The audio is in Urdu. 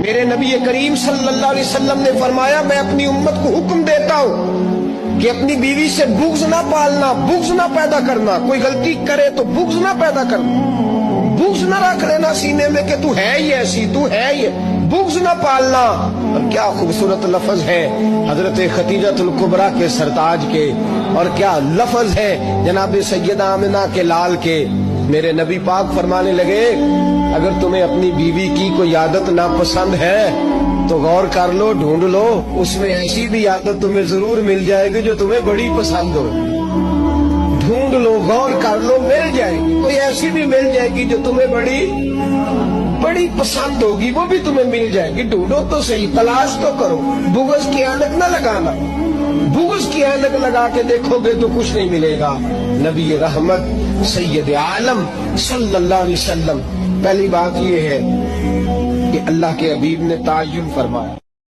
میرے نبی کریم صلی اللہ علیہ وسلم نے فرمایا میں اپنی امت کو حکم دیتا ہوں کہ اپنی بیوی سے بغض نہ پالنا، بغض نہ پیدا کرنا. کوئی غلطی کرے تو بغض نہ پیدا کرنا، بغض نہ رکھ لینا سینے میں کہ تو ہے ہی ایسی، تو ہے ہی، بغض نہ پالنا. اور کیا خوبصورت لفظ ہے حضرت خدیجہ الکبریٰ کے سرتاج کے، اور کیا لفظ ہے جناب سیدہ آمنہ کے لال کے. میرے نبی پاک فرمانے لگے اگر تمہیں اپنی بیوی کی کوئی عادت ناپسند ہے تو غور کر لو، ڈھونڈ لو، اس میں ایسی بھی عادت تمہیں ضرور مل جائے گی جو تمہیں بڑی پسند ہو. ڈھونڈ لو، غور کر لو، مل جائے گی. کوئی ایسی بھی مل جائے گی جو تمہیں بڑی پسند ہوگی، وہ بھی تمہیں مل جائے گی. ڈھونڈو تو صحیح، تلاش تو کرو. بغض کی عینک نہ لگانا، بغض کی عینک لگا کے دیکھو گے تو کچھ نہیں ملے گا. نبی رحمت سید عالم صلی اللہ علیہ وسلم، پہلی بات یہ ہے کہ اللہ کے حبیب نے تعین فرمایا.